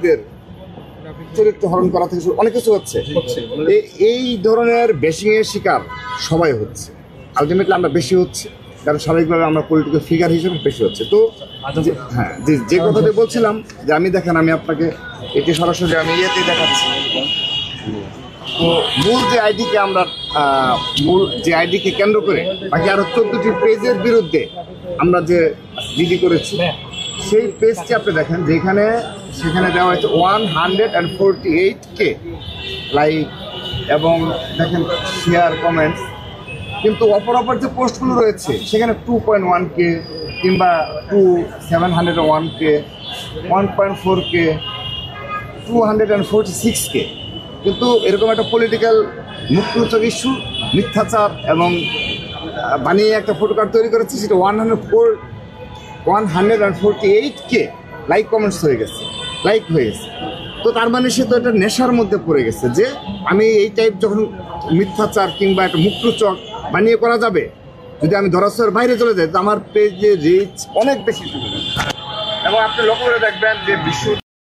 নারীদের চরিত্র হরণ করা থেকে অনেক কিছু হচ্ছে। এই ধরনের বেশিং এর শিকার সবাই হচ্ছে, আলটিমেটলি আমরা বেশি হচ্ছে, কারণ স্বাভাবিকভাবে আমরা পলিটিক্যাল ফিগার হিসেবে বেশি হচ্ছে। তো হ্যাঁ, যে কথাটা বলছিলাম যে আমি দেখেন, আমি আপনাকে এটি সরাসরি আমি ইয়েতেই দেখাচ্ছি। তো মূল যে আইডিকে কেন্দ্র করে বাকি আরো 14টি পেজের বিরুদ্ধে আমরা যে জিডি করেছি, সেই পেজটি আপনি দেখেন, যেখানে সেখানে দেওয়া হয়েছে 148K লাইক এবং দেখেন শেয়ার, কমেন্টস। কিন্তু অপর যে পোস্টগুলো রয়েছে সেখানে 2.1K কিংবা 701K, 1.4K, 246K। কিন্তু এরকম একটা পলিটিক্যাল মুখরোচক ইস্যু, মিথ্যাচার এবং বানিয়ে একটা ফটোকার্ড তৈরি করেছে, সেটা 148K লাইক কমেন্টস হয়ে গেছে, লাইক হয়ে গেছে। তো তার মানে সে তো একটা নেশার মধ্যে পড়ে গেছে যে আমি এই টাইপ যখন মিথ্যাচার কিংবা একটা মুখরোচক বানিয়ে করা যাবে, যদি আমি ধরাছোঁয়ার বাইরে চলে যাই তো আমার পেজে রিচ অনেক বেশি। এবং আপনি লক্ষ্য করে দেখবেন যে বিশ্ব